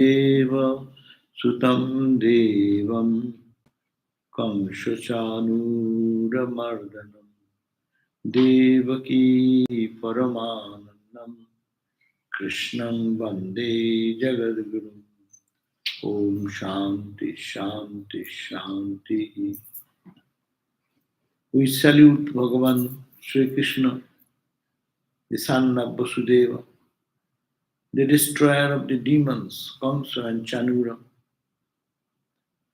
eva sutam devam kamshachanuramardhanam devaki paramanandam krishnam vande jagadguru. Om shanti shanti shanti. We salute Bhagavan Sri Krishna, the son of Vasudeva, the destroyer of the demons, Kamsa and Chanura,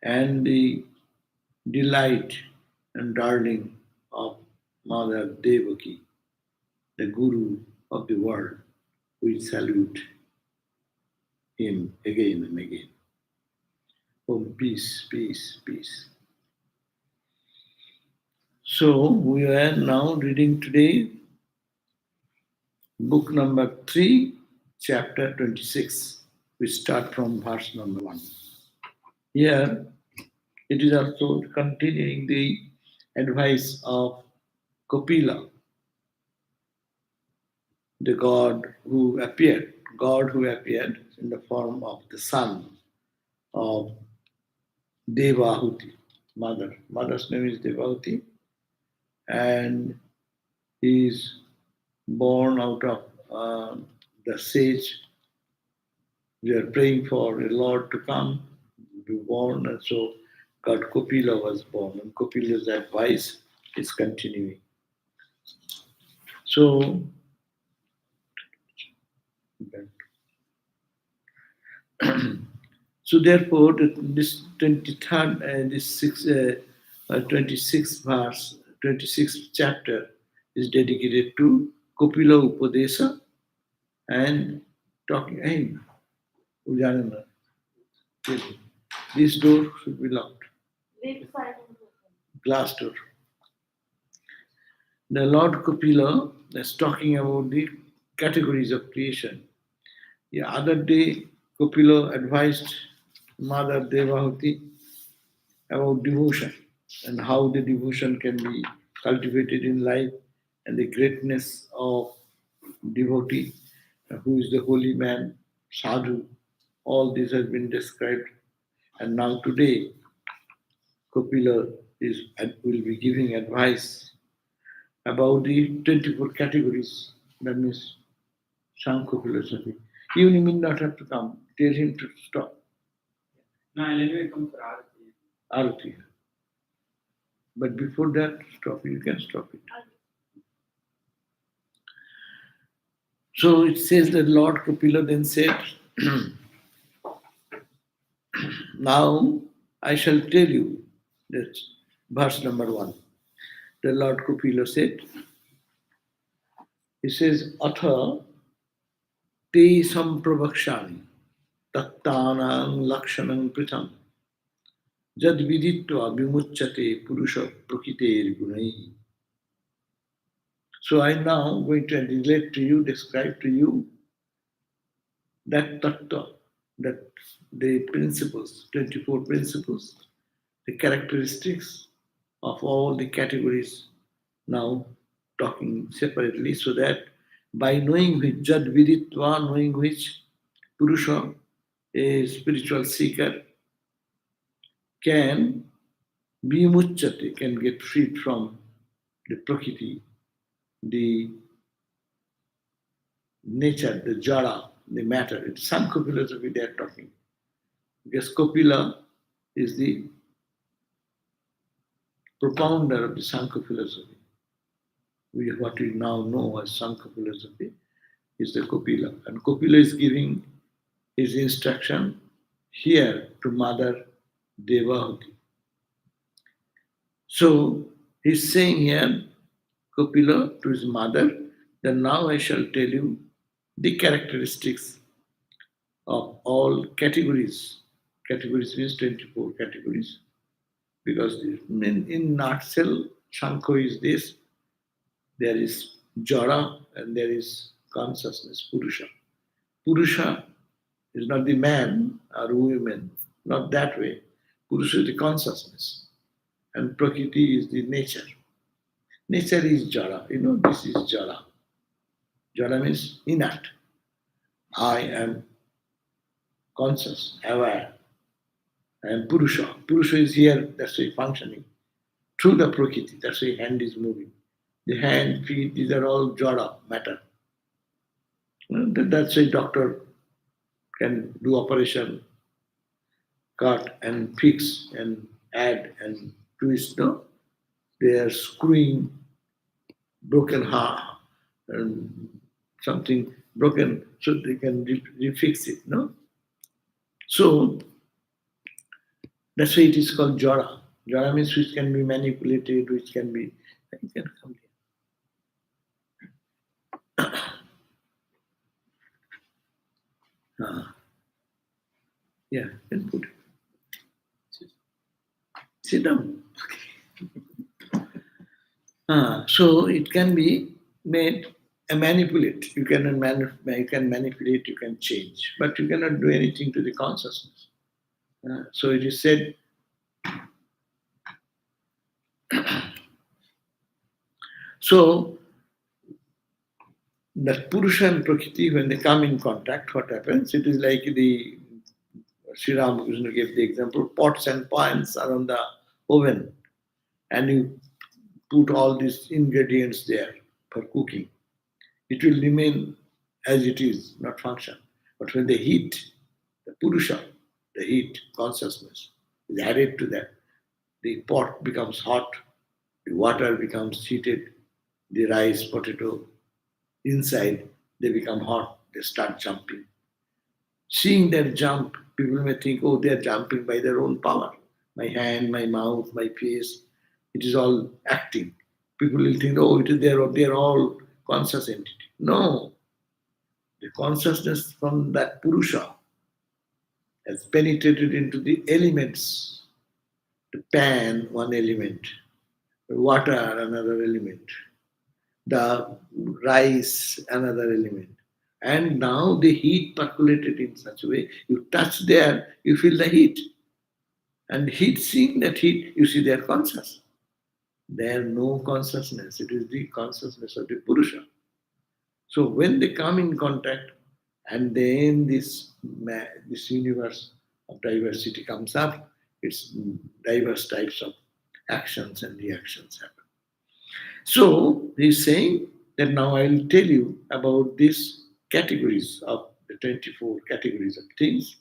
and the delight and darling of Mother Devaki, the Guru of the world. We salute him again and again. Oh, peace, peace, peace. So, we are now reading today book number 3, chapter 26. We start from verse number 1. Here, it is also continuing the advice of Kapila, the God who appeared in the form of the son of Devahuti, mother. Mother's name is Devahuti, and he is born out of the sage. We are praying for a Lord to come, be born, and so God Kapila was born, and Kapila's advice is continuing. So, so therefore, this 23rd, this 26th verse, 26th chapter is dedicated to Kapila Upadesa and talking. Hey, Ujanana, this door should be locked. Glass door. The Lord Kapila is talking about the categories of creation. The other day, Kapila advised Mother Devahuti about devotion and how the devotion can be cultivated in life and the greatness of devotee, who is the holy man, sadhu. All this has been described. And now today, Kapila will be giving advice about the 24 categories. That means Sankhya philosophy. Even he may not have to come. Tell him to stop. No, anyway, come for Arati. Arati. But before that, stop. You can stop it. So it says that Lord Kapila then said, now I shall tell you, that's verse number 1. The Lord Kapila said, he says, Atha te sampravakshani tattanang lakshanang pritham jad viditva vimuchyate purusha prakiter gunai. So I am now going to relate to you, describe to you that tattva, that the principles, 24 principles, the characteristics of all the categories, now talking separately, so that by knowing which Jad Viditva, knowing which Purusha, a spiritual seeker, can be muchyate, can get freed from the prakriti, the nature, the jara, the matter. It's Sankhya philosophy they are talking. Because Kapila is the propounder of the Sankhya philosophy. What we now know as Sankhya philosophy is the Kapila. And Kapila is giving his instruction here to Mother Devahuti. So he's saying here, Kapila to his mother, that now I shall tell you the characteristics of all categories. Categories means 24 categories. Because in nutshell, Sankhya is this. There is Jara and there is consciousness, Purusha. Purusha is not the man or woman, not that way. Purusha is the consciousness. And Prakriti is the nature. Nature is Jara. You know, this is Jara. Jara means inert. I am conscious, aware, and Purusha. Purusha is here, that's why functioning. Through the Prakriti, that's why hand is moving. The hand, feet, these are all jada, matter. That's why doctor can do operation, cut and fix and add and twist, no? They are screwing broken heart and something broken so they can refix it, no? So that's why it is called jara. Jara means which can be manipulated, which can be. You can come here. Yeah, you can put it. Sit down. So it can be made a manipulate. You can manipulate, you can change, but you cannot do anything to the consciousness. So it is said. So that Purusha and Prakriti, when they come in contact, what happens? It is like the Sri Ramakrishna gave the example, pots and pans are on the oven, and you put all these ingredients there for cooking. It will remain as it is, not function. But when the heat, the Purusha, the heat, consciousness, is added to that, the pot becomes hot, the water becomes heated, the rice, potato, inside, they become hot, they start jumping. Seeing that jump, people may think, oh, they are jumping by their own power. My hand, my mouth, my face, it is all acting. People will think, oh, they are all conscious entity. No, the consciousness from that Purusha has penetrated into the elements. The pan, one element, the water, another element, the rice, another element. And now the heat percolated in such a way, you touch there, you feel the heat. And heat, seeing that heat, you see they are conscious. They are no consciousness, it is the consciousness of the Purusha. So when they come in contact, and then this universe of diversity comes up, it's diverse types of actions and reactions happen. So he's saying that now I will tell you about these categories of the 24 categories of things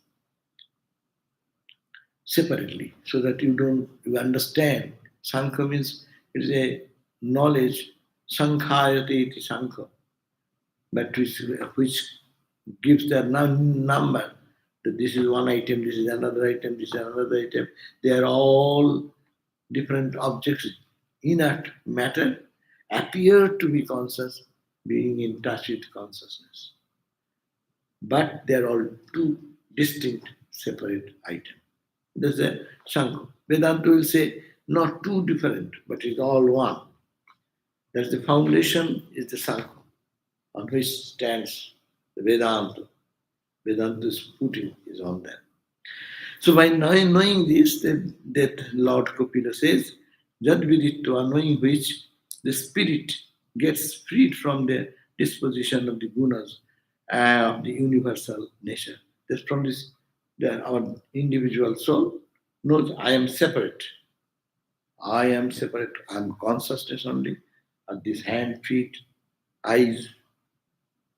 separately, so that you understand. Sankhya means it is a knowledge, sankhayate iti sankha, but which gives the number that this is one item, this is another item, this is another item. They are all different objects, inert matter, appear to be conscious, being in touch with consciousness. But they are all two distinct, separate items. That's a Shankar. Vedanta will say not two different, but it's all one. That's the foundation, is the Shankar, on which stands the Vedanta. Vedanta's footing is on that. So by knowing this, that Lord Kapila says, Jad Viditva, knowing which the spirit gets freed from the disposition of the gunas, of the universal nature. That's from this, our individual soul knows I am separate. I am separate. I am consciousness only. Of this hand, feet, eyes,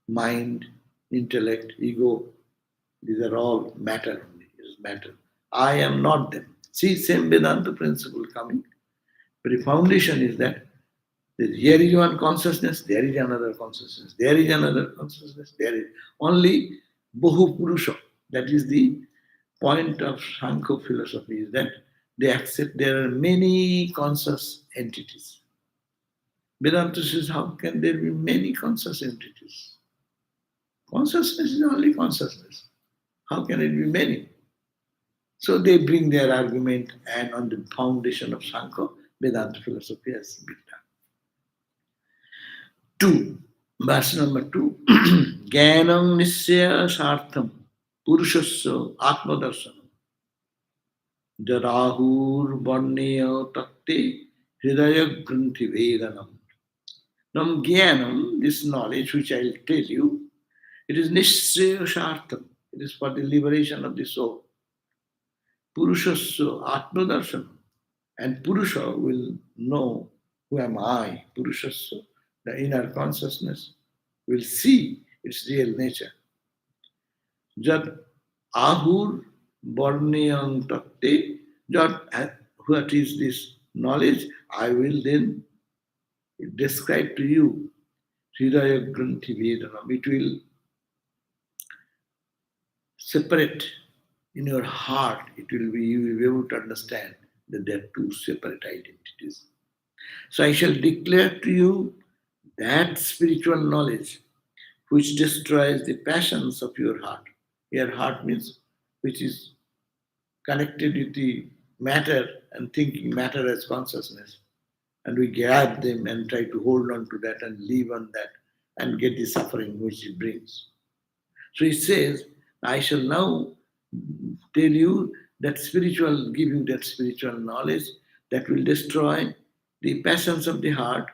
mind, intellect, ego, these are all matter only. It is matter. I am not them. See, same Vedanta principle coming. But the foundation is that here is one consciousness, there is another consciousness, there is another consciousness, there is only Bahu Purusha. That is the point of Sankhya philosophy, is that they accept there are many conscious entities. Vedanta says, how can there be many conscious entities? Consciousness is only consciousness. How can it be many? So they bring their argument, and on the foundation of Sankhya, Vedanta philosophy has been done. 2. Verse number 2. Jnanam nisya sartham purushasya atmadarsana jarahur varneya takte hridaya granthi vedanam. Now jnanam, this knowledge which I will tell you, it is nisya sartham. It is for the liberation of the soul. Purushasya Atmadarshan. And Purusha will know who am I. Purushasya, the inner consciousness, will see its real nature. Jad ahur borneyang takte, Jad, what is this knowledge? I will then describe to you. Hridaya Granthi Vedanam. It will separate in your heart. You will be able to understand that there are two separate identities. So I shall declare to you that spiritual knowledge which destroys the passions of your heart. Your heart means which is connected with the matter and thinking matter as consciousness. And we grab them and try to hold on to that and live on that and get the suffering which it brings. So it says, I shall now tell you that give you that spiritual knowledge that will destroy the passions of the heart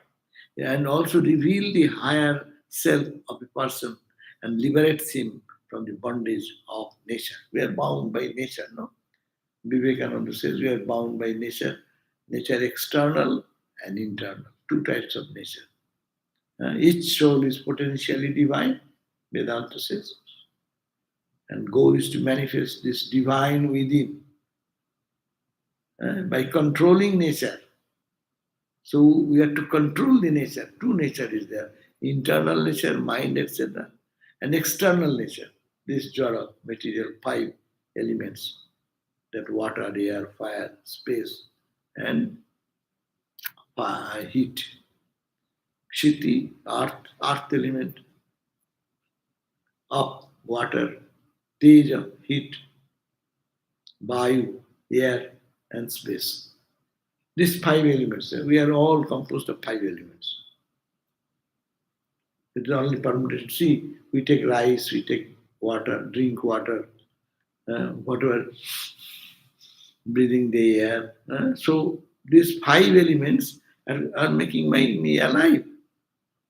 and also reveal the higher self of a person and liberates him from the bondage of nature. We are bound by nature, no? Vivekananda says we are bound by nature, nature external and internal, two types of nature. Each soul is potentially divine, Vedanta says, and goal is to manifest this divine within by controlling nature. So we have to control the nature. Two nature is there: internal nature, mind, etc., and external nature. This jara, material, five elements: that water, air, fire, space, and heat. Kshiti, earth element, up, water, teja, heat, vayu, air, and space. These five elements, we are all composed of five elements. It is only permutation. See, we take rice, we take water, drink water, whatever, breathing the air. So these five elements are making me alive.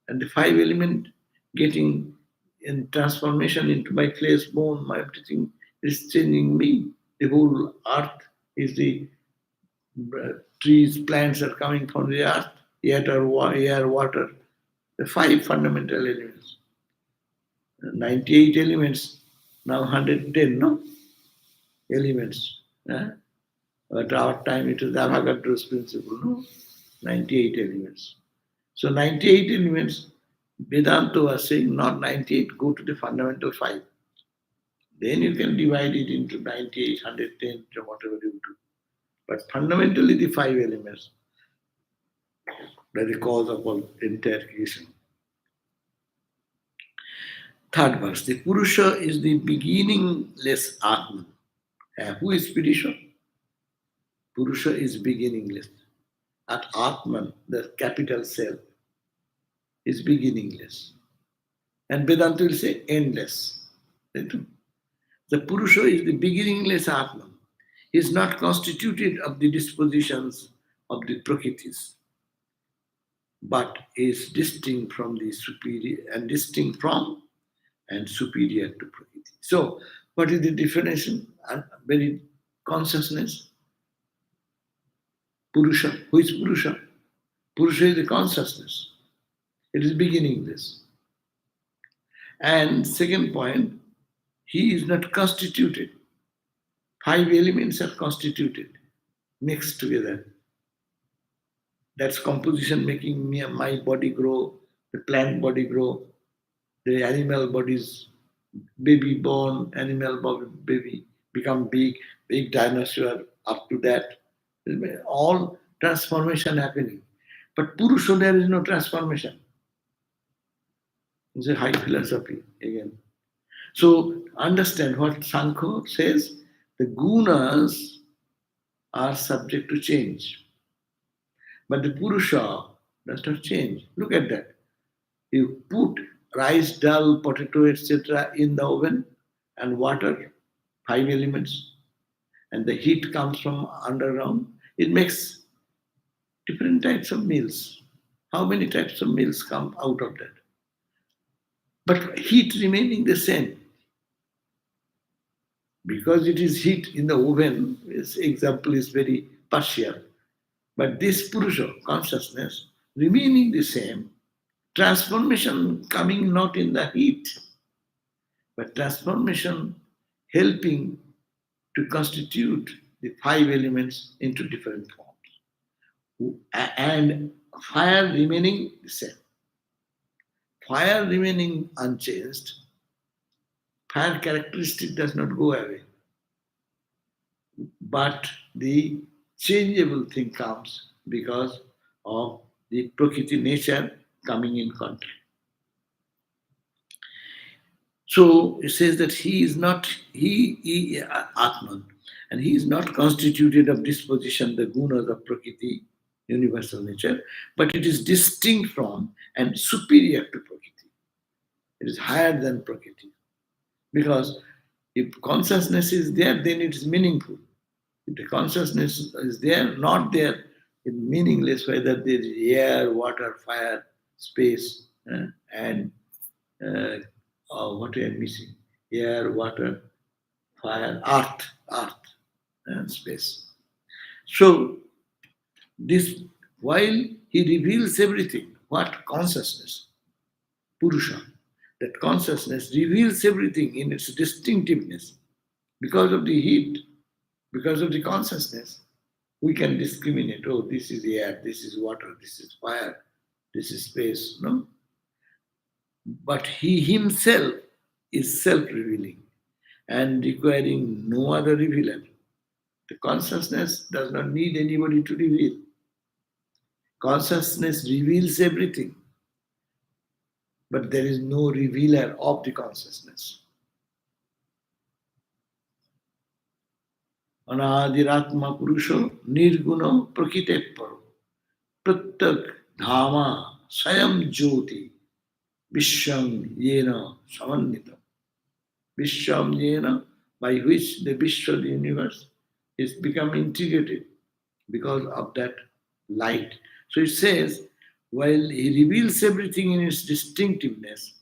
And the five elements getting in transformation into my flesh, bone, my everything is changing me. The whole earth is the trees, plants are coming from the earth, air, water, the five fundamental elements. 98 elements, now 110, no? Elements. At our time it was Avogadro's principle, no? 98 elements. So 98 elements, Vedanta was saying not 98, go to the fundamental five. Then you can divide it into 98, 110, or whatever you do. But fundamentally the five elements are the cause of all entire creation. Third verse, the Purusha is the beginningless Atman. Who is Purusha? Purusha is beginningless. At Atman, the capital self, is beginningless. And Vedanta will say endless. The Purusha is the beginningless Atman. He is not constituted of the dispositions of the Prakritis, but is distinct from the superior and distinct from and superior to Prakriti. So, what is the definition? Very consciousness. Purusha. Who is Purusha? Purusha is the consciousness. It is beginningless. And second point, he is not constituted. Five elements are constituted, mixed together. That's composition making my body grow, the plant body grow, the animal bodies, baby born, animal baby become big dinosaur, up to that. All transformation happening. But Purusha, there is no transformation. It's a high philosophy again. So understand what Sankhya says, the gunas are subject to change. But the Purusha does not change. Look at that. You put rice, dal, potato, etc. in the oven and water, five elements, and the heat comes from underground. It makes different types of meals. How many types of meals come out of that? But heat remaining the same. Because it is heat in the oven, this example is very partial. But this Purusha, consciousness, remaining the same, transformation coming not in the heat, but transformation helping to constitute the five elements into different forms. And fire remaining the same. Fire remaining unchanged, fire characteristic does not go away. But the changeable thing comes because of the Prakriti nature coming in contact. So it says that he is not, he Atman, and he is not constituted of disposition, the gunas of Prakriti, universal nature, but it is distinct from and superior to Prakriti. It is higher than Prakriti. Because if consciousness is there, then it is meaningful. If the consciousness is there, not there, it's meaningless whether there is air, water, fire, space, and what I am missing? Air, water, fire, earth, and space. So, this while he reveals everything, what consciousness, Purusha, that consciousness reveals everything in its distinctiveness. Because of the heat, because of the consciousness, we can discriminate. Oh, this is air, this is water, this is fire, this is space. No? But he himself is self-revealing and requiring no other revealer. The consciousness does not need anybody to reveal. Consciousness reveals everything, but there is no revealer of the consciousness. Anadiratma Purusho Nirguno Prakiteparo Prattak Dhama Sayam Jyoti Vishwam Yena Samannita. Vishwam Yena, by which the Vishwa, the universe, is become integrated because of that light. So it says, while he reveals everything in its distinctiveness,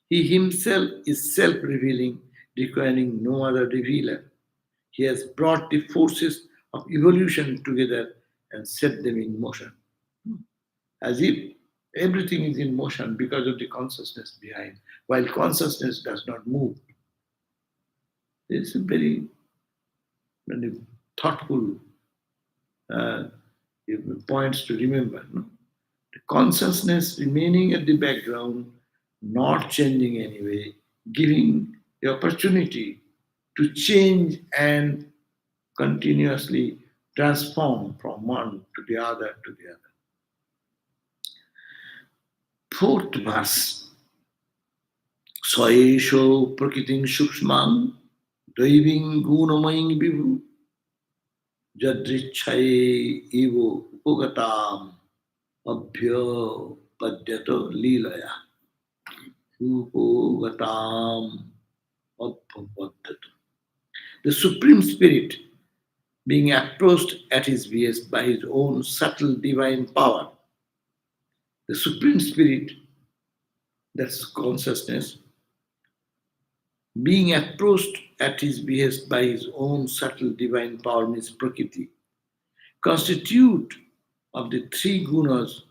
he himself is self-revealing, requiring no other revealer. He has brought the forces of evolution together and set them in motion. As if everything is in motion because of the consciousness behind, while consciousness does not move. This is a very thoughtful points to remember. No? The consciousness remaining at the background, not changing anyway, giving the opportunity to change and continuously transform from one to the other to the other. Fourth verse. Saesho prakriting shukshman daiving gunamaying vibhu jadrichaye evo upogatam abhya padyato lilaya upogatam abhya. The Supreme Spirit being approached at his behest by his own subtle divine power. The Supreme Spirit, that's consciousness, being approached at his behest by his own subtle divine power means Prakriti, constitute of the three gunas,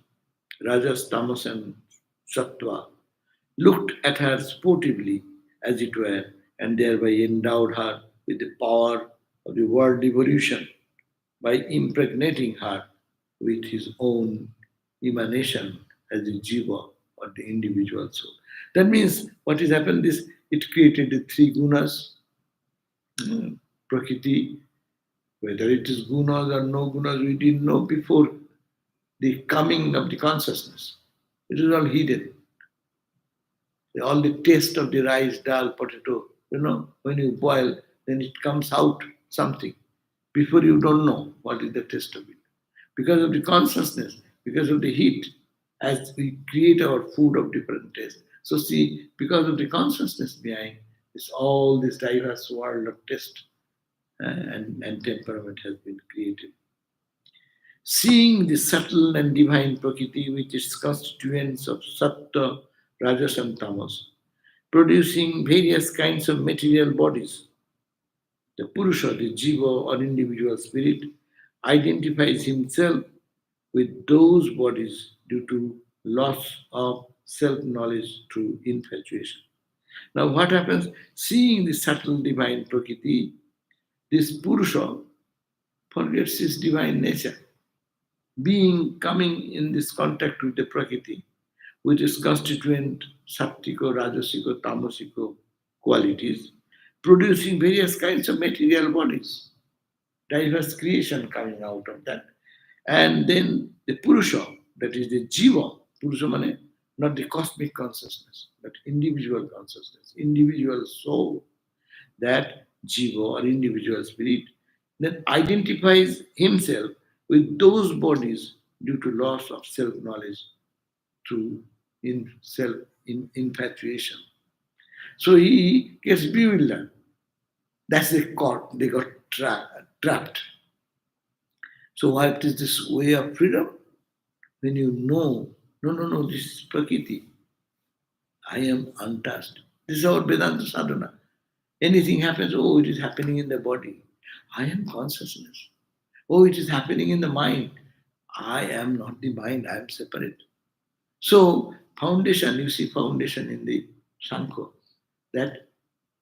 Rajas, Tamas, and Sattva, looked at her sportively, as it were, and thereby endowed her with the power of the world evolution by impregnating her with his own emanation as the jiva or the individual soul. That means what has happened is it created the three gunas, Prakriti, whether it is gunas or no gunas, we didn't know before the coming of the consciousness. It is all hidden. All the taste of the rice, dal, potato, when you boil, then it comes out something. Before you don't know what is the taste of it. Because of the consciousness, because of the heat, as we create our food of different taste. So see, because of the consciousness behind this, all this diverse world of taste and temperament has been created. Seeing the subtle and divine Prakriti, which is constituents of Sattva, Rajas and Tamas, producing various kinds of material bodies, The Purusha, the Jiva or individual spirit, identifies himself with those bodies due to loss of self-knowledge through infatuation. Now what happens? Seeing the subtle divine Prakriti, this Purusha forgets his divine nature. Being coming in this contact with the Prakriti, with its constituent Sattiko, Rajasiko, Tamasiko qualities, producing various kinds of material bodies, diverse creation coming out of that. And then the Purusha, that is the Jiva, Purusha mane, not the cosmic consciousness, but individual consciousness, individual soul, that Jiva or individual spirit, then identifies himself with those bodies due to loss of self-knowledge through infatuation. So he gets bewildered. That's the caught. They got trapped. So what is this way of freedom? When you know, no, this is Prakriti. I am untouched. This is our Vedanta sadhana. Anything happens, oh, it is happening in the body. I am consciousness. Oh, it is happening in the mind. I am not the mind, I am separate. So, foundation, you see foundation in the Sankhya, that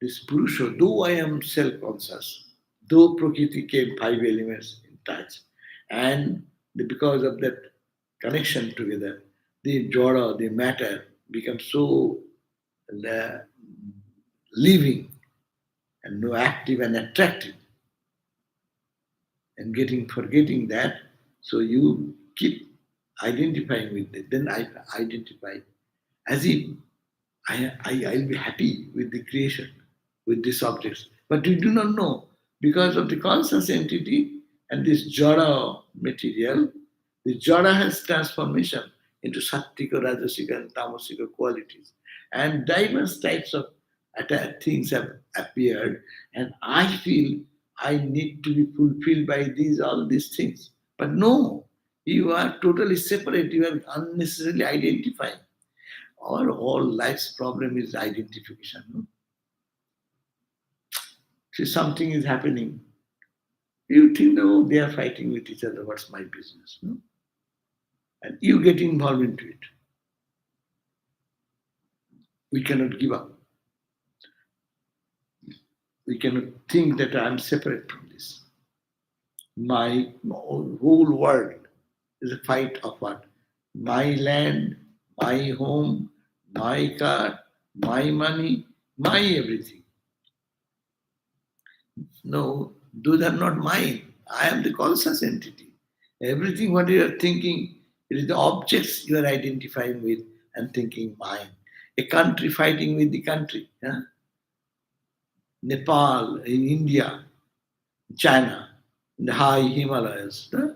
this Purusha, though I am self-conscious, though Prakriti came 5 elements in touch, and because of that connection together, the Jada, the matter, becomes so living and no active and attractive, and forgetting that, so you keep identifying with it. Then I identify as if I'll be happy with the creation, with these objects. But you do not know, because of the conscious entity and this jada material, the jada has transformation into sattika, rajasika, and tamasika qualities. And diverse types of things have appeared, and I feel I need to be fulfilled by all these things. But no, you are totally separate, you are unnecessarily identifying. Our whole life's problem is identification. No? See, something is happening. You think, oh, they are fighting with each other, what's my business? No? And you get involved into it. We cannot give up. We cannot think that I am separate from this. My whole world is a fight of what? My land, my home, my car, my money, my everything. No, those are not mine. I am the conscious entity. Everything what you are thinking, it is the objects you are identifying with and thinking mine. A country fighting with the country. Yeah? Nepal, in India, China, in the high Himalayas. Yeah?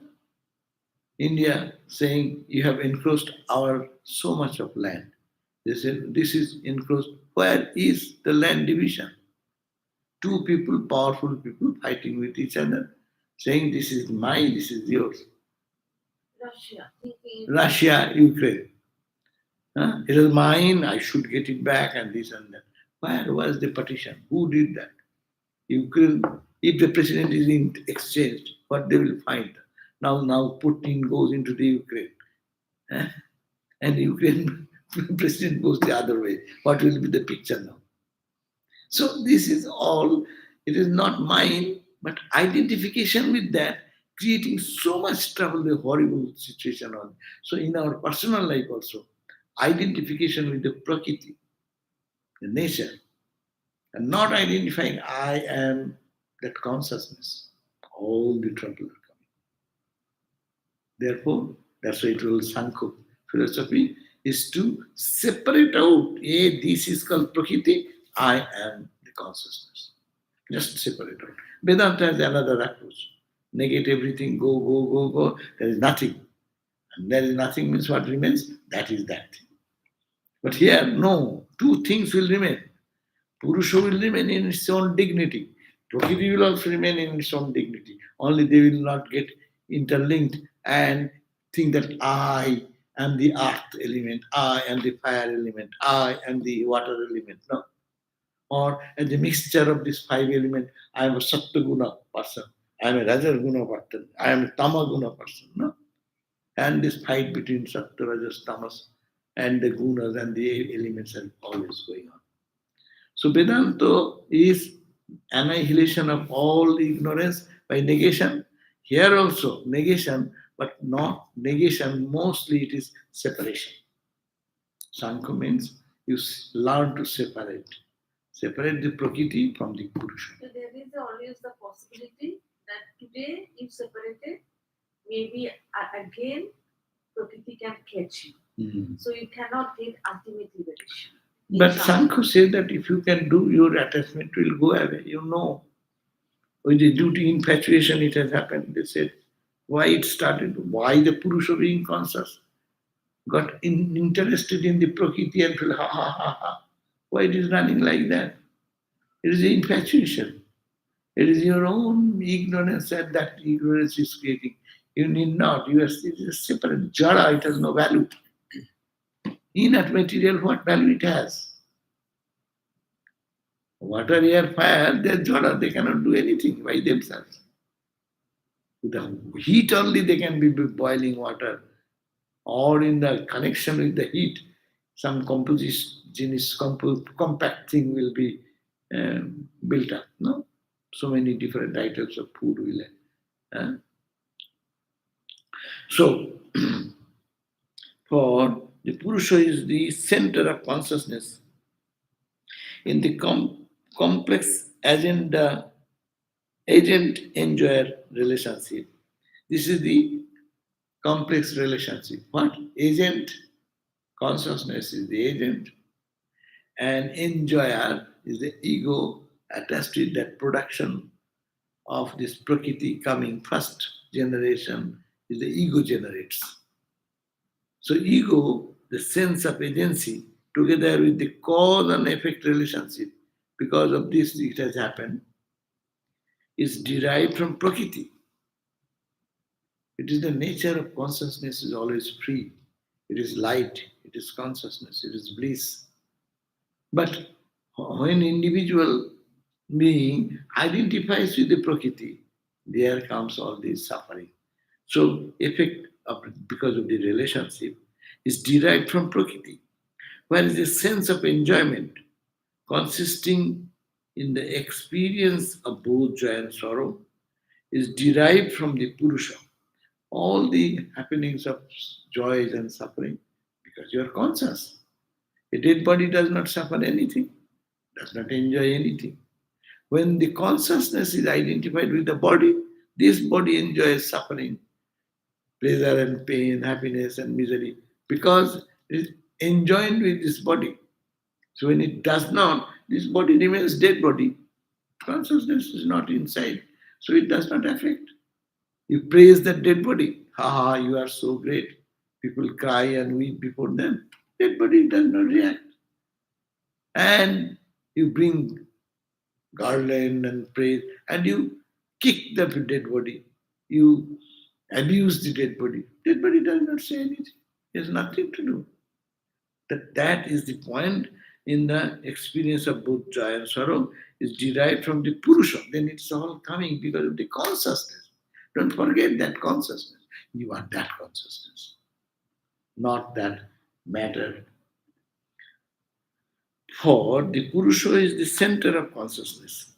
India saying you have encroached our so much of land. They said this is encroached. Where is the land division? Two people, powerful people, fighting with each other, saying this is mine, this is yours. Russia, Ukraine. Huh? It is mine, I should get it back, and this and that. Where was the partition? Who did that? Ukraine, if the president is exchanged, what they will find? Now Putin goes into the Ukraine. Huh? And Ukraine president goes the other way. What will be the picture now? So this is all, it is not mine, but identification with that, creating so much trouble, the horrible situation on. So in our personal life also, identification with the Prakriti, the nature, and not identifying I am that consciousness, all the trouble are coming. Therefore, that's why it will Sankhya philosophy is to separate out, this is called Prakriti, I am the consciousness. Just separate out. Vedanta has another approach. Negate everything, go. There is nothing. And there is nothing means what remains? That is that thing. But here, no. Two things will remain. Purusha will remain in its own dignity. Prakriti will also remain in its own dignity. Only they will not get interlinked and think that I am the earth element, I am the fire element, I am the water element. No. or as a mixture of these five elements. I am a Sattva-guna person, I am a Rajas-guna person, I am a Tama-guna person. No? And this fight between Sattva, Rajas, Tamas, and the gunas and the elements are always going on. So Vedanta is annihilation of all ignorance by negation. Here also negation, but not negation. Mostly it is separation. Sankhya means you learn to separate. Separate the Prakriti from the Purusha. So there is always the possibility that today if separated, maybe again Prakriti can catch you. Mhm. So you cannot get ultimate liberation. But Sankhya says that if you can do, your attachment will go away. You know, with the duty infatuation it has happened. They said, why it started, why the Purusha being conscious got interested in the Prakriti and feel, ha ha ha ha. Why it is running like that? It is infatuation. It is your own ignorance that that ignorance is creating. You need not. You are still separate. Jara, it has no value. Inert material, what value it has? Water, air, fire, they are jara. They cannot do anything by themselves. With the heat only they can be boiling water, or in the connection with the heat, some compact thing will be built up. No, so many different items of food will. So, for the Purusha is the center of consciousness in the complex agent enjoyer relationship. This is the complex relationship. What? Agent consciousness is the agent, and enjoyer is the ego attached to that production of this Prakriti coming first generation is the ego generates. So ego, the sense of agency, together with the cause and effect relationship, because of this it has happened, is derived from Prakriti. It is the nature of consciousness is always free. It is light, it is consciousness, it is bliss. But when individual being identifies with the Prakriti, there comes all this suffering. So effect of because of the relationship is derived from Prakriti, whereas the sense of enjoyment consisting in the experience of both joy and sorrow is derived from the Purusha. All the happenings of joys and suffering because you are conscious. A dead body does not suffer anything, does not enjoy anything. When the consciousness is identified with the body, this body enjoys suffering, pleasure and pain, happiness and misery, because it is enjoined with this body. So when it does not, this body remains dead body. Consciousness is not inside, so it does not affect. You praise that dead body. Ha ha, you are so great. People cry and weep before them. Dead body does not react. And you bring garland and praise, and you kick the dead body. You abuse the dead body. Dead body does not say anything. It has nothing to do. That is the point in the experience of both joy and sorrow is derived from the Purusha. Then it's all coming because of the consciousness. Don't forget that consciousness. You are that consciousness, not that matter. For the Purusha is the center of consciousness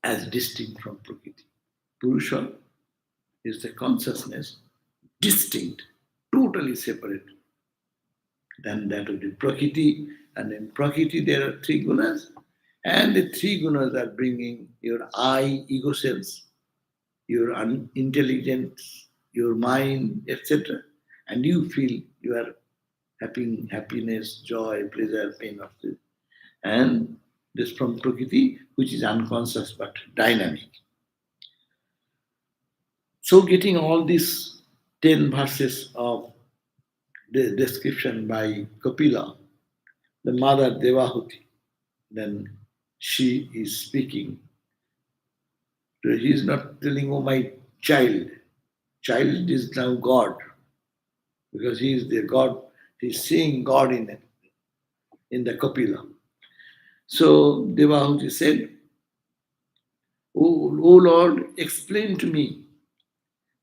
as distinct from Prakriti. Purusha is the consciousness distinct, totally separate than that of the Prakriti. And in Prakriti there are three gunas, and the three gunas are bringing your I, ego sense, your intelligence, your mind, etc. And you feel you are having happiness, joy, pleasure, pain of this. And this from Prakriti, which is unconscious but dynamic. So getting all these 10 verses of the description by Kapila, the mother Devahuti, then she is speaking. So he is not telling, oh my child. Child is now God, because he is the God. He is seeing God in it, in the Kapila. So Devahuti said, O Lord, explain to me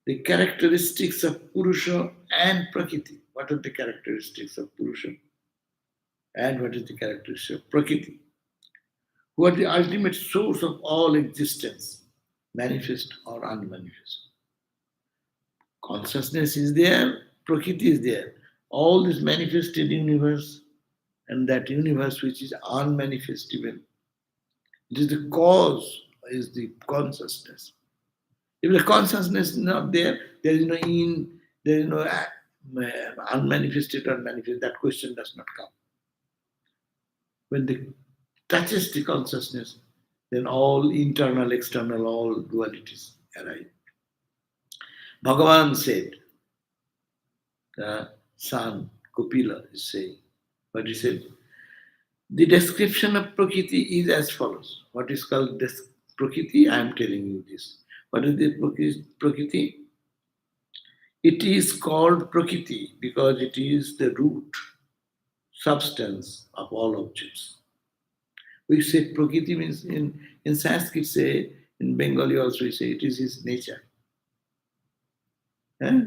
the characteristics of Purusha and Prakriti. What are the characteristics of Purusha? And what is the characteristic of Prakriti? Who are the ultimate source of all existence, manifest or unmanifest? Consciousness is there, Prakriti is there. All this manifested universe and that universe which is unmanifestable. It is the cause, is the consciousness. If the consciousness is not there, there is no there is no unmanifested or manifest. That question does not come. When the touches the consciousness, then all internal, external, all dualities arise. Bhagavan said, the son Kapila is saying, but he said, the description of Prakriti is as follows. What is called Prakriti? I am telling you this. What is the Prakriti? It is called Prakriti because it is the root substance of all objects. We say Prakriti means in Sanskrit say, in Bengali also we say it is his nature.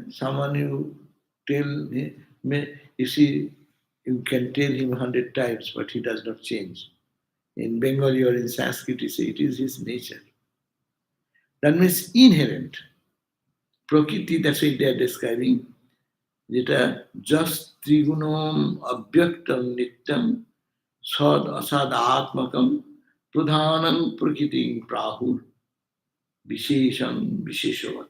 Someone you tell you see, you can tell him 100 times, but he does not change. In Bengali or in Sanskrit, you say it is his nature. That means inherent. Prakriti, that's what they are describing. Jeta just trigunam abhyaktam nityam sad asad atmakam pradhanam prakriti prahur vishesham visheshavat.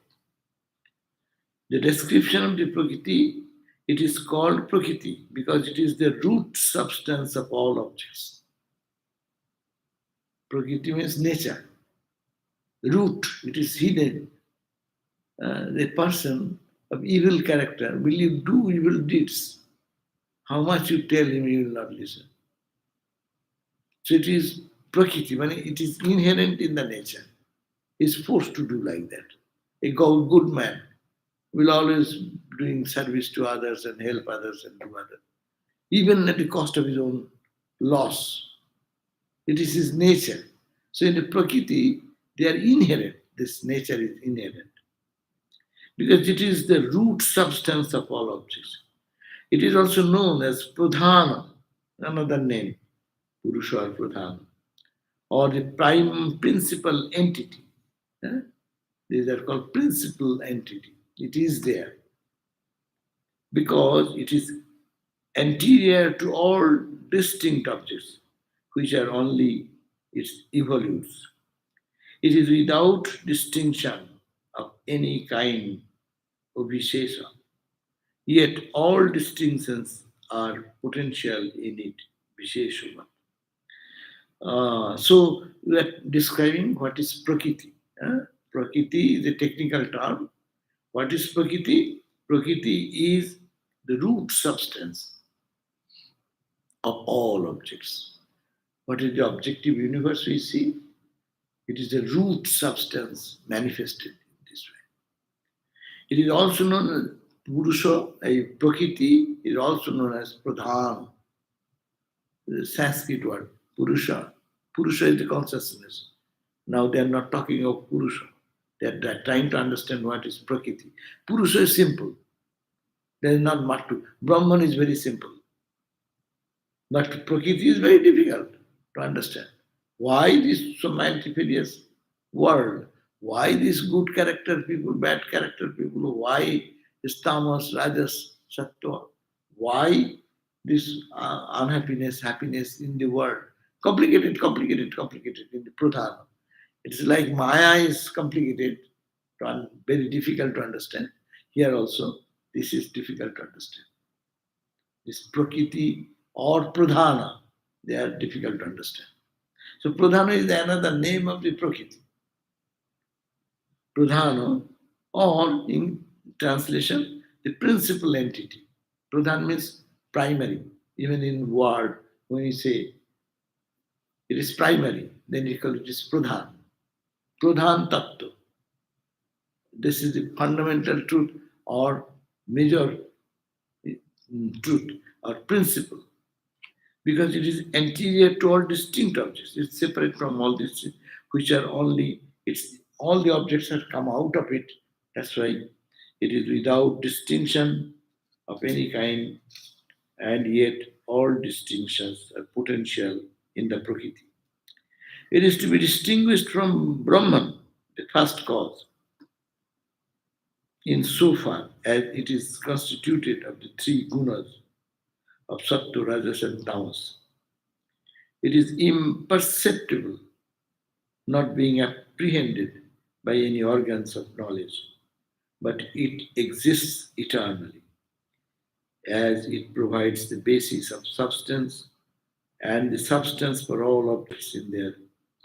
The description of the Prakriti, it is called Prakriti because it is the root substance of all objects. Prakriti means nature. Root, it is hidden. The person of evil character, will you do evil deeds? How much you tell him, he will not listen. So it is Prakriti, it is inherent in the nature. He is forced to do like that. A good man will always doing service to others and help others and do others, even at the cost of his own loss. It is his nature. So in the Prakriti, they are inherent. This nature is inherent. Because it is the root substance of all objects. It is also known as Pradhana, another name, Purusha or Pradhana, or the prime principal entity. These are called principal entity. It is there because it is anterior to all distinct objects, which are only its evolutes. It is without distinction of any kind of vishesha, yet all distinctions are potential in it, vishesha. So we are describing what is Prakriti. Prakriti is a technical term. What is Prakriti? Prakriti is the root substance of all objects. What is the objective universe we see? It is the root substance manifested in this way. It is also known as Purusha, a Prakriti is also known as Pradhan, the Sanskrit word, Purusha. Purusha is the consciousness. Now they are not talking of Purusha. They are trying to understand what is Prakriti. Purusha is simple. There is not much to. Brahman is very simple. But Prakriti is very difficult to understand. Why this so multifarious world? Why these good character people, bad character people? Why this tamas, rajas, sattva? Why this unhappiness, happiness in the world? Complicated in the pradhana. It's like Maya is complicated, very difficult to understand. Here also, this is difficult to understand. This Prakriti or Pradhana, they are difficult to understand. So Pradhana is another name of the Prakriti. Pradhana, or in translation, the principal entity. Pradhan means primary. Even in word, when you say it is primary, then you call it is Pradhan. Pradhan Tattva. This is the fundamental truth or major truth or principle. because it is anterior to all distinct objects. It's separate from all these, which are only, it's all the objects have come out of it. That's why it is without distinction of any kind, and yet all distinctions are potential in the Prakriti. It is to be distinguished from Brahman, the first cause, insofar as it is constituted of the three gunas of Sattva, Rajas, and Tamas. It is imperceptible, not being apprehended by any organs of knowledge, but it exists eternally, as it provides the basis of substance and the substance for all objects in their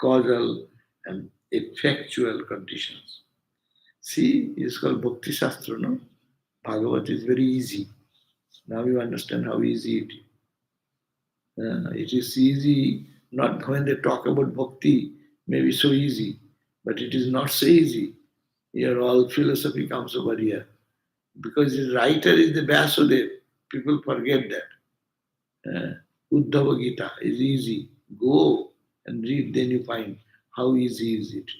causal and effectual conditions. See, it's called Bhakti Shastra, no? Bhagavat is very easy. Now you understand how easy it is. It is easy, not when they talk about bhakti, maybe so easy, but it is not so easy. Here all philosophy comes over here. Because the writer is the Vyasadeva. People forget that. Uddhava Gita is easy. Go and read, then you find how easy is it.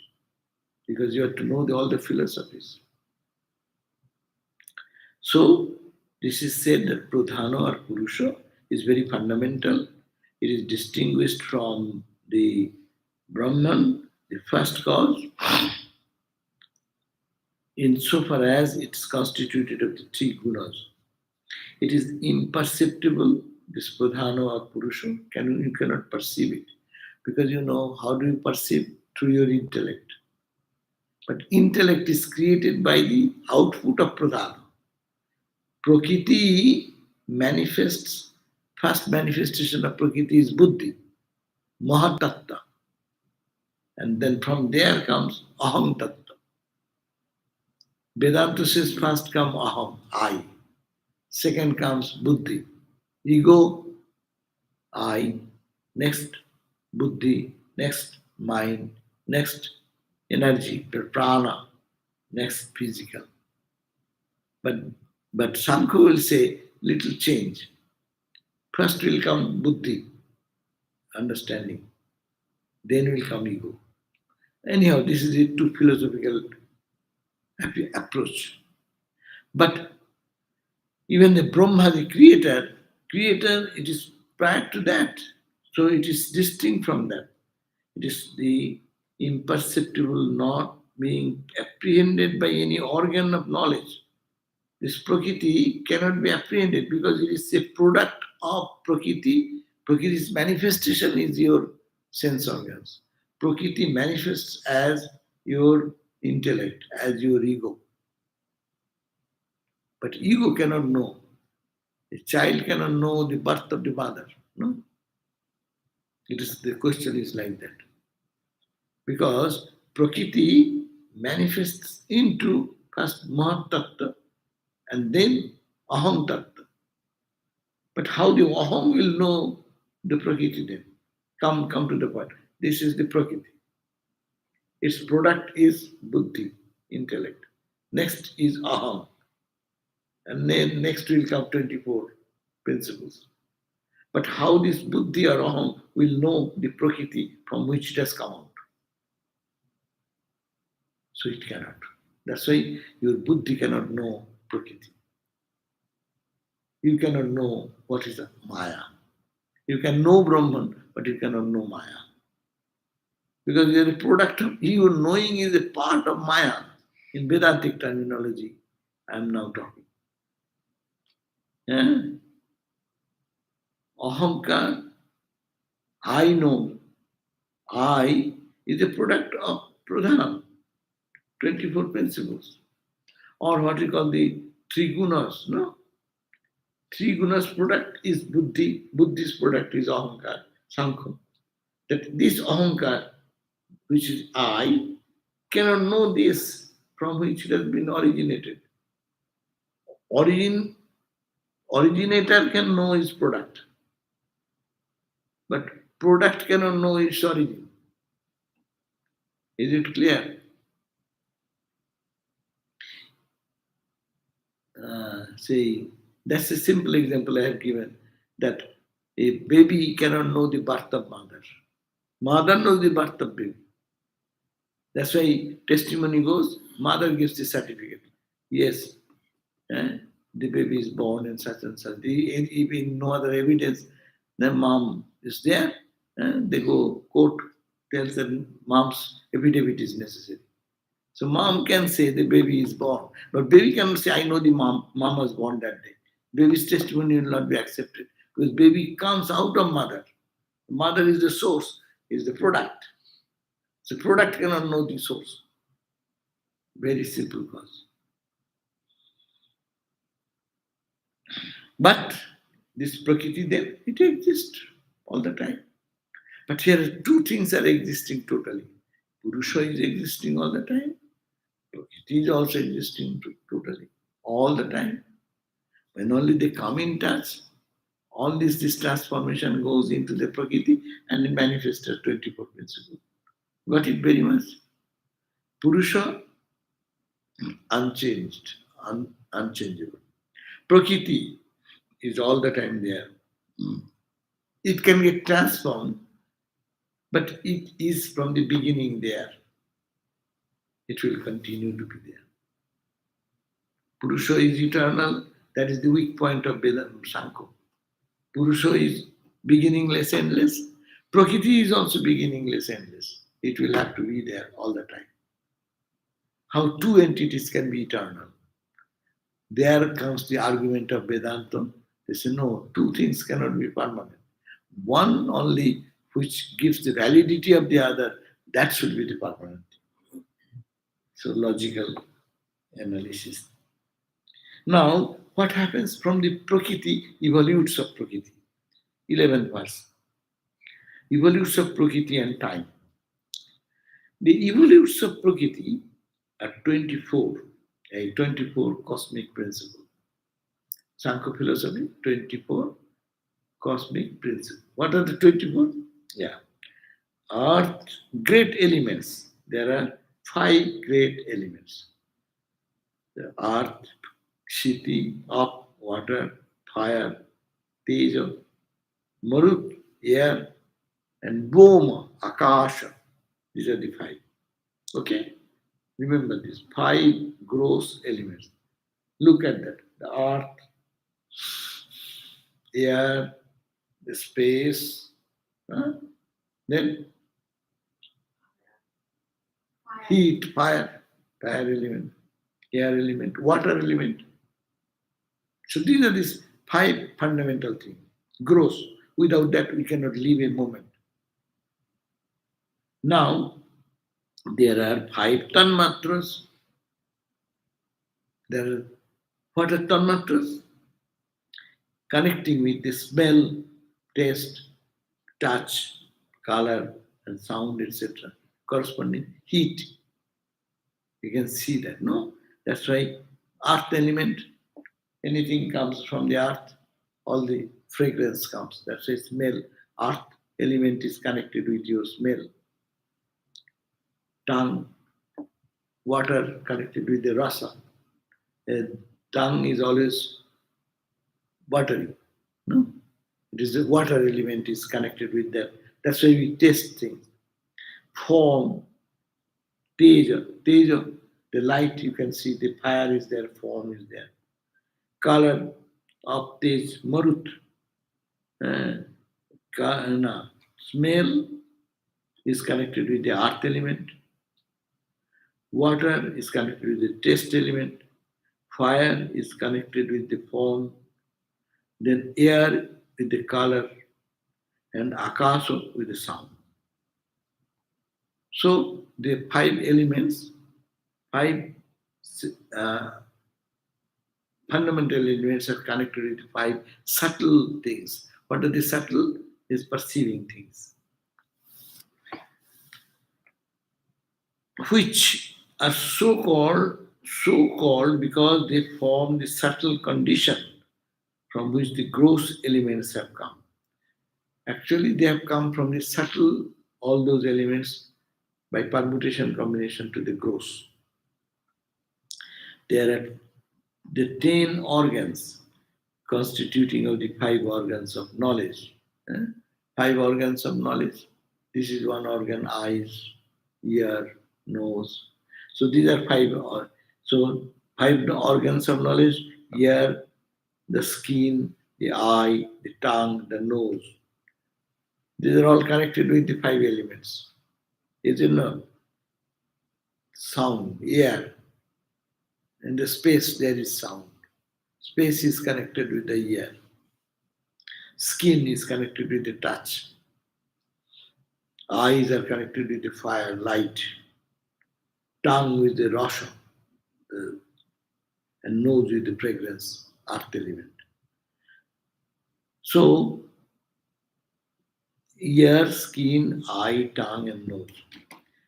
Because you have to know all the philosophies. So, this is said that Pradhana or Purusha is very fundamental. It is distinguished from the Brahman, the first cause, insofar as it is constituted of the three gunas. It is imperceptible, this Pradhana or Purusha, you cannot perceive it. Because you know, how do you perceive? Through your intellect. But intellect is created by the output of Pradhana. Prakriti manifests, first manifestation of Prakriti is Buddhi, Mahatattva. And then from there comes Aham Tattva. Vedanta says first comes Aham, I. Second comes Buddhi, ego, I. Next Buddhi, next mind, next energy, prana, next physical. But Sankhya will say little change. First will come buddhi, understanding. Then will come ego. Anyhow, this is a too philosophical approach. But even the Brahma, the creator, it is prior to that. So it is distinct from that. It is the imperceptible, not being apprehended by any organ of knowledge. This Prakriti cannot be apprehended because it is a product of Prakriti. Prakriti's manifestation is your sense organs. Prakriti manifests as your intellect, as your ego. But ego cannot know. A child cannot know the birth of the mother. No? The question is like that. Because Prakriti manifests into first Mahat Tattva and then Aham Tattva. But how the Aham will know the Prakriti then? Come to the point. This is the Prakriti. Its product is Buddhi, intellect. Next is Aham. And then next will come 24 principles. But how this Buddhi or Aham will know the Prakriti from which it has come out? So it cannot. That's why your Buddhi cannot know Prakriti. You cannot know what is Maya. You can know Brahman, but you cannot know Maya. Because you are a product of you knowing is a part of Maya. In Vedantic terminology, I am now talking. Yeah? Ahamkar, I know. I is a product of Pradhana, 24 principles. Or what we call the three gunas, no? Three gunas product is Buddhi, Buddhi's product is Ahamkar, Sankhya. That this Ahamkar, which is I, cannot know this from which it has been originated. Originator can know its product, but product cannot know its origin. Is it clear? See, that's a simple example I have given, that A baby cannot know the birth of mother. Mother knows the birth of baby. That's why testimony goes, mother gives the certificate. Yes, the baby is born in such and such. Even no other evidence, then mom is there. They go, court tells them mom's affidavit is necessary. So mom can say the baby is born, but baby cannot say, I know the mom was born that day. Baby's testimony will not be accepted because baby comes out of mother. Mother is the source, is the product. So product cannot know the source. Very simple cause. But this Prakriti then, it exists all the time. But here two things are existing totally. Purusha is existing all the time. Prakriti is also existing totally, all the time. When only they come in touch, all this transformation goes into the Prakriti and it manifests as 24 principles. Got it very much? Purusha, unchanged, unchangeable. Prakriti is all the time there. It can get transformed, but it is from the beginning there. It will continue to be there. Purusha is eternal. That is the weak point of Vedanta Sanko. Purusha is beginningless, endless. Prakriti is also beginningless, endless. It will have to be there all the time. How two entities can be eternal? There comes the argument of Vedanta. They say, no, two things cannot be permanent. One only which gives the validity of the other, that should be the permanent. So logical analysis. Now, what happens from the Prakriti, evolutes of Prakriti? 11th verse. Evolutes of Prakriti and time. The evolutes of Prakriti are 24, a 24 cosmic principle. Sankhya philosophy, 24 cosmic principle. What are the 24? Yeah. Earth, great elements. There are 5 great elements. The earth, Kshiti, up, water, fire, Teja, Marut, air, and Bhoma, Akasha. These are the 5. Okay? Remember these 5 gross elements. Look at that. The earth, air, the space, then heat, fire element, air element, water element. So these are these 5 fundamental things. Gross. Without that, we cannot live a moment. Now, there are 5 tanmatras. What are tanmatras? Connecting with the smell, taste, touch, color, and sound, etc. Corresponding heat. You can see that, no? That's why earth element, anything comes from the earth, all the fragrance comes. That's why smell. Earth element is connected with your smell. Tongue, water connected with the rasa. Tongue is always watery. No? It is the water element is connected with that. That's why we taste things. Form, teja, the light you can see, the fire is there, form is there. Color of tej, marut. Smell is connected with the earth element. Water is connected with the taste element. Fire is connected with the form. Then air with the color. And akasha with the sound. So the 5 elements, 5 fundamental elements are connected with 5 subtle things. What are the subtle? Is perceiving things, which are so called because they form the subtle condition from which the gross elements have come. Actually, they have come from the subtle, all those elements by permutation combination to the gross. There are the 10 organs constituting of the 5 organs of knowledge. eh? 5 organs of knowledge. This is one organ, eyes, ear, nose. So these are 5. So 5 organs of knowledge: ear, the skin, the eye, the tongue, the nose. These are all connected with the 5 elements. Is in sound, air. In the space there is sound. Space is connected with the ear. Skin is connected with the touch. Eyes are connected with the fire, light. Tongue with the rasa, uh, and nose with the fragrance, earth element. So, ear, skin, eye, tongue, and nose,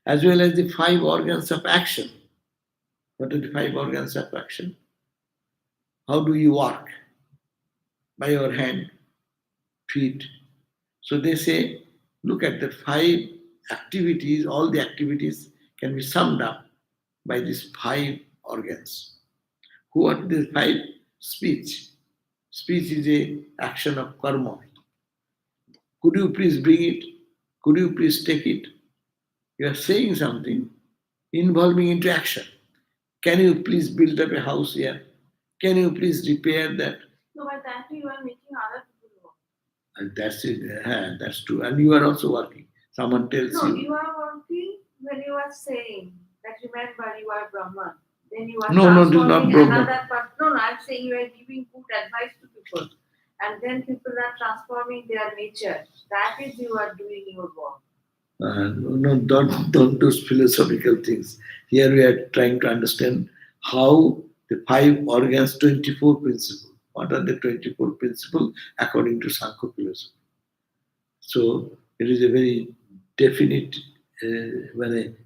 as well as the 5 organs of action. What are the 5 organs of action? How do you work? By your hand, feet. So they say, look at the 5 activities, all the activities can be summed up by these 5 organs. Who are these 5? Speech. Speech is a action of karma. Could you please bring it? Could you please take it? You are saying something involving into action. Can you please build up a house here? Can you please repair that? No, but that you are making other people work. And that's it. That's true. And you are also working. Someone tells No, you. you are working when you are saying that remember you are Brahman. Then you are No, this is not transforming Brahman. another part. No, I'm saying you are giving good advice to people. And then people are transforming their nature. That is you are doing your work. No, don't do philosophical things. Here we are trying to understand how the 5 organs, 24 principles. What are the 24 principles according to Sankhya philosophy? So it is a very definite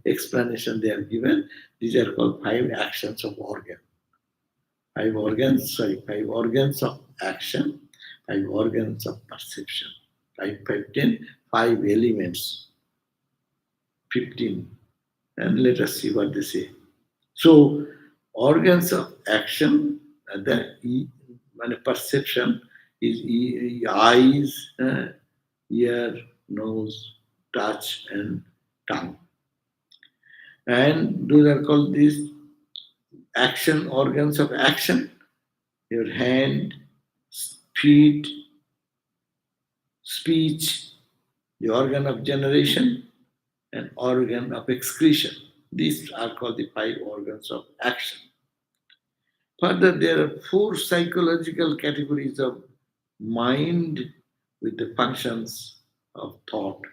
explanation they are given. These are called 5 actions of organ. 5 organs of action, 5 organs of perception, 5 elements, 15. And let us see what they say. So, organs of action, perception is eyes, ear, nose, touch, and tongue. And those are called these action, organs of action. Your hand, feet, speech, the organ of generation, and organ of excretion. These are called the 5 organs of action. Further, there are 4 psychological categories of mind with the functions of thought.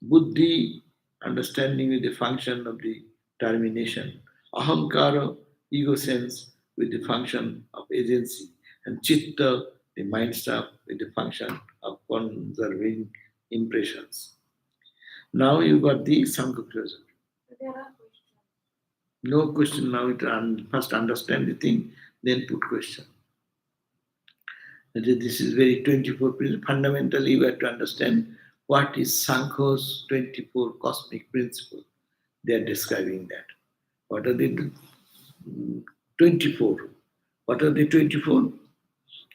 Buddhi, understanding with the function of the termination. Ahankara, ego sense with the function of agency. And chitta, the mind stuff with the function of conserving impressions. Now you got the Sankhya philosophy. There are questions. No question now. First understand the thing, then put question. This is very 24 principle. Fundamentally, you have to understand what is Sankhya's 24 cosmic principle. They are describing that. What are the 24? What are the 24?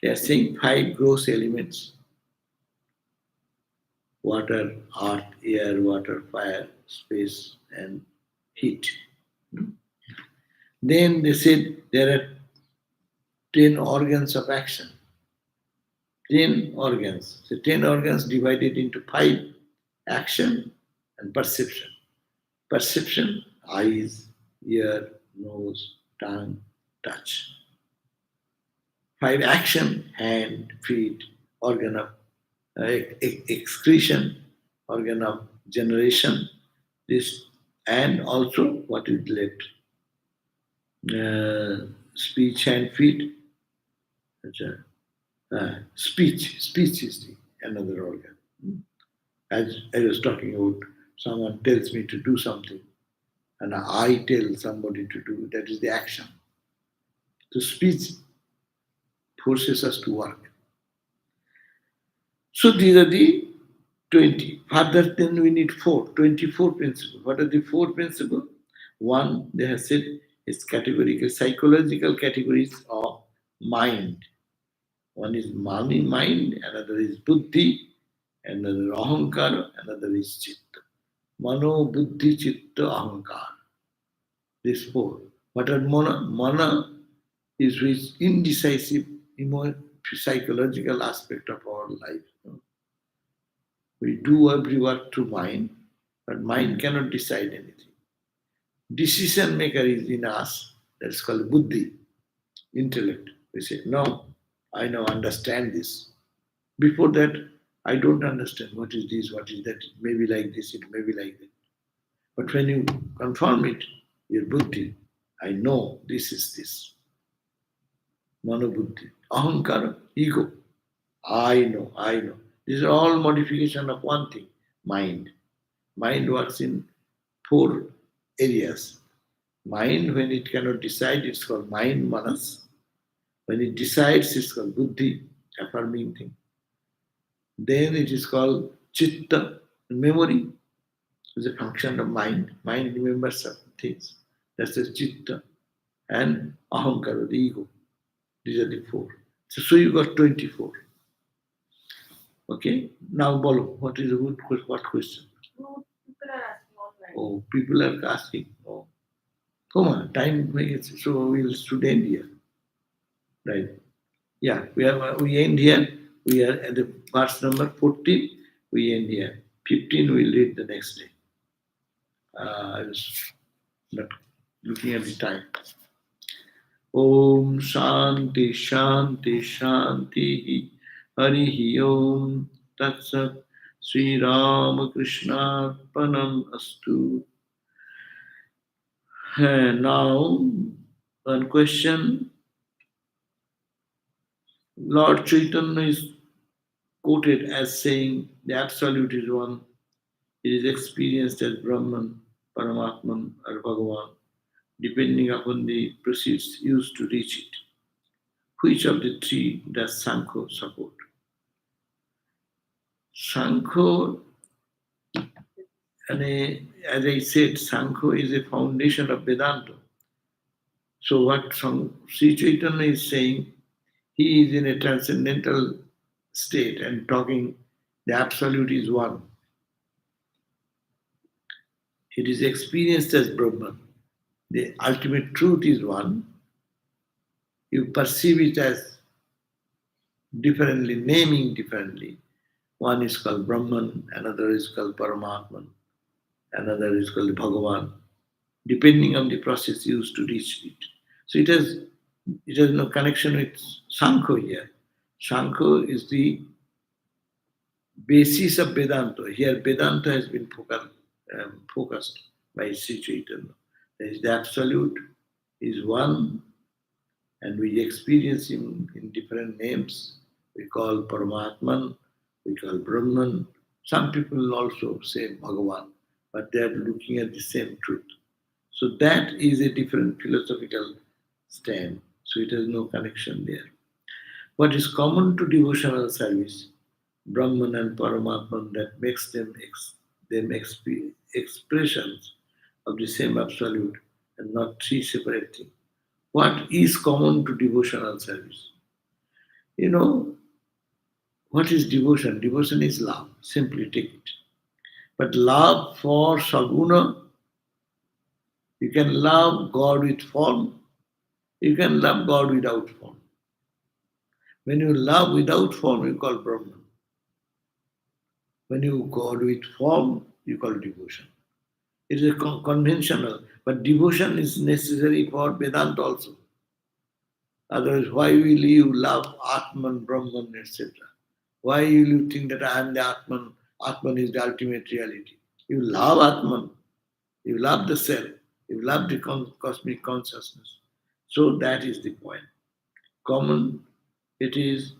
They are saying 5 gross elements: water, earth, air, water, fire, space, and heat. Then they said there are 10 organs of action. 10 organs. So 10 organs divided into 5: action and perception. Perception, eyes, ear, nose, tongue, touch. 5 action, hand, feet, organ of excretion, organ of generation, this, and also what is left? Speech, hand, feet. Speech is the another organ. As I was talking about, someone tells me to do something, and I tell somebody to do, that is the action. So speech forces us to work. So these are the 20. Further, then we need 24 principles. What are the 4 principles? One, they have said, is categorical, psychological categories of mind. One is mind, another is buddhi, another ahankara, another is chitta. Mano, buddhi, chitta, ahankara. These four. What are mana? Mana is which indecisive psychological aspect of our life. We do every work through mind, but mind cannot decide anything. Decision maker is in us. That's called buddhi, intellect. We say, no, I now understand this. Before that, I don't understand what is this, what is that. It may be like this, it may be like that. But when you confirm it, your buddhi, I know this is this. Manobuddhi. Ahankara, ego. I know, I know. These are all modification of one thing, mind. Mind works in four areas. Mind, when it cannot decide, it's called mind, manas. When it decides, it's called buddhi, affirming thing. Then it is called chitta, memory is a function of mind. Mind remembers certain things. That's the chitta. And ahankara, the ego. These are the four. So you got 24. Okay? Now, Bolo, what is the what question? No, people are asking online. Oh, people are asking. Oh, come on, time is so we'll should end here. Right. Yeah, we end here. We are at the verse number 14. We end here. 15 we'll read the next day. I was not looking at the time. Om Shanti Shanti Shanti Hari Om Tat Sat Sri Ramakrishna Panam Astu. Now, one question. Lord Chaitanya is quoted as saying the Absolute is one. It is experienced as Brahman, Paramatman, or Bhagavan, depending upon the proceeds used to reach it. Which of the three does Sankho support? Sankho, as I said, Sankho is a foundation of Vedanta. So what Sri Chaitanya is saying, he is in a transcendental state and talking the Absolute is one. It is experienced as Brahman. The ultimate truth is one. You perceive it as differently, naming differently. One is called Brahman, another is called Paramatman, another is called Bhagavan, depending on the process used to reach it. So it has no connection with Sankho here. Sankho is the basis of Vedanta. Here Vedanta has been focused by Sri Chaitanya. There is the Absolute is one, and we experience him in different names. We call Paramatman, we call Brahman. Some people also say Bhagavan, but they are looking at the same truth. So that is a different philosophical stand. So it has no connection there. What is common to devotional service, Brahman and Paramatman, that makes them expressions of the same absolute and not three separate things. What is common to devotional service? You know, what is devotion? Devotion is love. Simply take it. But love for Saguna, you can love God with form, you can love God without form. When you love without form, you call Brahman. When you God with form, you call devotion. It is a conventional, but devotion is necessary for Vedanta also. Otherwise, why will you love Atman, Brahman, etc.? Why will you think that I am the Atman? Atman is the ultimate reality. You love Atman, you love the self, you love the cosmic consciousness. So that is the point. Common, it is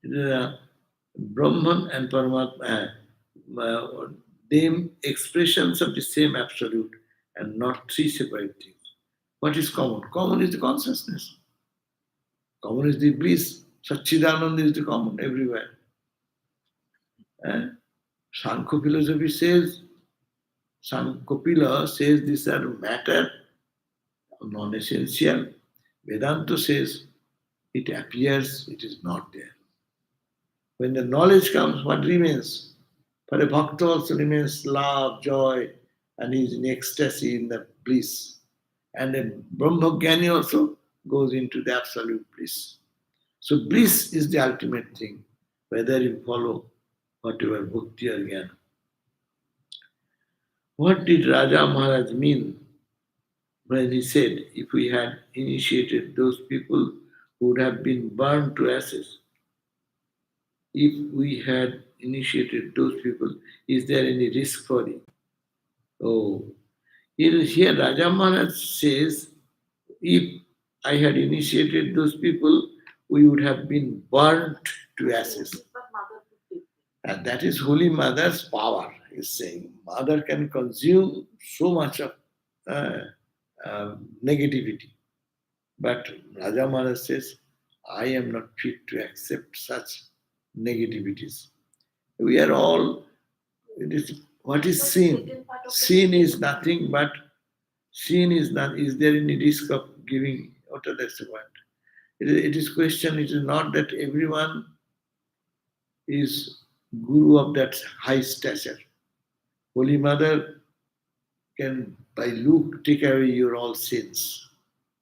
Brahman and Paramatma, them expressions of the same absolute and not three separate things. What is common? Common is the consciousness. Common is the bliss. Satchidananda is the common everywhere. Sankho philosophy says, Sankopila says these are matter, non-essential. Vedanta says it appears, it is not there. When the knowledge comes, what remains? For a bhakta also remains love, joy, and he is in ecstasy in the bliss. And a Brahmajnani also goes into the absolute bliss. So bliss is the ultimate thing, whether you follow whatever bhakti or jnana. What did Raja Maharaj mean when he said, if we had initiated those people who would have been burned to ashes? If we had initiated those people, is there any risk for it? Oh, here Raja Maharaj says, if I had initiated those people, we would have been burnt to ashes. But mother could take it. And that is Holy Mother's power, is saying. Mother can consume so much of uh, negativity. But Raja Maharaj says, I am not fit to accept such negativities. We are all, it is, what is But sin? second part of the Sin is nothing but, sin is not, is there any risk of giving, that's the point. It is question, it is not that everyone is guru of that high stature. Holy Mother can, by look, take away your all sins.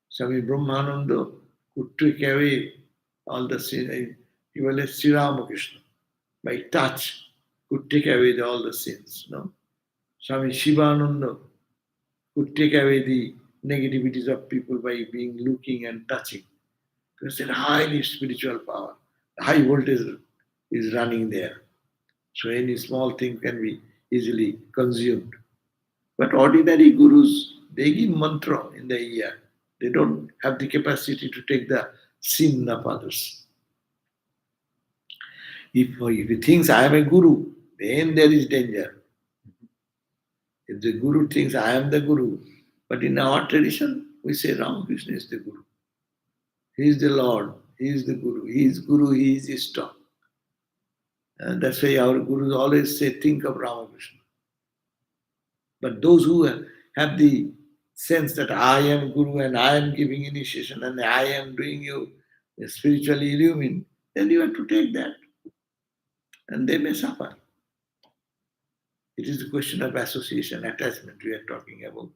Swami Brahmananda could take away all the sins. Even as Sri Ramakrishna, by touch, could take away all the sins. No? Swami Shivananda could take away the negativities of people by being looking and touching. Because it's a highly spiritual power. High voltage is running there. So any small thing can be easily consumed. But ordinary gurus, they give mantra in the ear. They don't have the capacity to take the sin of others. If he thinks I am a guru, then there is danger. If the guru thinks I am the guru, but in our tradition, we say Ramakrishna is the guru. He is the Lord, he is the guru, he is guru, he is Ishta. And that's why our gurus always say, think of Ramakrishna. But those who have the sense that I am guru and I am giving initiation and I am doing you spiritually illumined, then you have to take that. And they may suffer. It is a question of association, attachment we are talking about.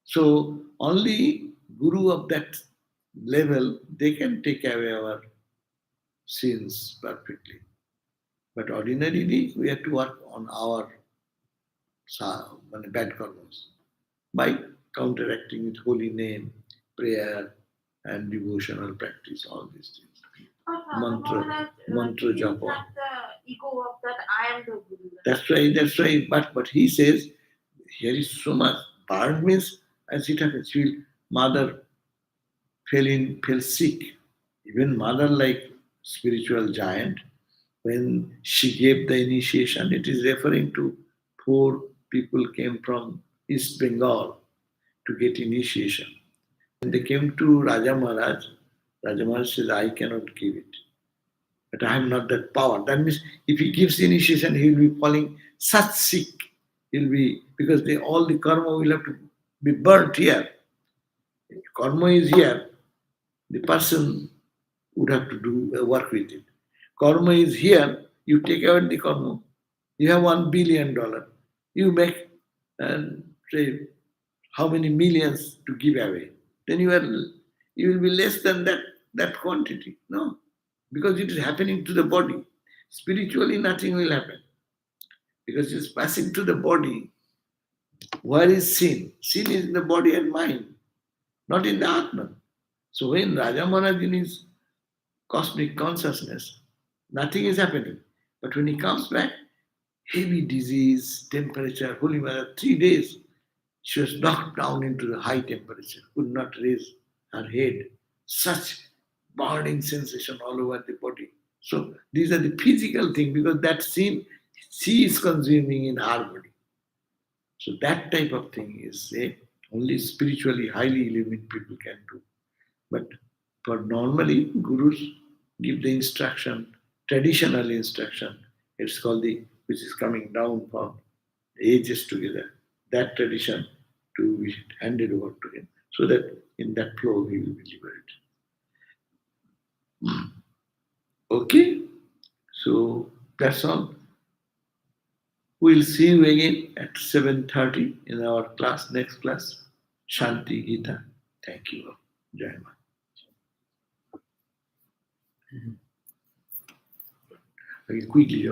So only guru of that level, they can take away our sins perfectly. But ordinarily, we have to work on our bad karmas by counteracting with holy name, prayer, and devotional practice, all these things. Mantra japa. The ego of that I am the guru. That's right. But he says, here is so much. Burn means, as it happens, mother fell sick. Even mother, like spiritual giant, when she gave the initiation, it is referring to four people came from East Bengal to get initiation. When they came to Raja Maharaj says, I cannot give it. But I have not that power. That means if he gives initiation, he will be falling such sick. He'll be, because all the karma will have to be burnt here. Karma is here. The person would have to do work with it. Karma is here. You take out the karma. You have $1 billion. You make and say how many millions to give away. Then you will be less than that quantity. No, because it is happening to the body. Spiritually, nothing will happen because it's passing to the body. Where is sin? Sin is in the body and mind, not in the Atman. So when Raja Maharaj in his cosmic consciousness, nothing is happening. But when he comes back, heavy disease, temperature, Holy Mother, 3 days, she was knocked down into the high temperature, could not raise her head. Such burning sensation all over the body. So these are the physical things because that sin she is consuming in her body. So that type of thing is only spiritually highly illumined people can do. But for normally, gurus give the instruction, traditional instruction. It's called which is coming down from ages together. That tradition to be handed over to him, so that in that flow he will be liberated. Okay, So that's all. We'll see you again at 7:30 in our class, next class, Shanti Gita. Thank you. Jai Ma. Quickly,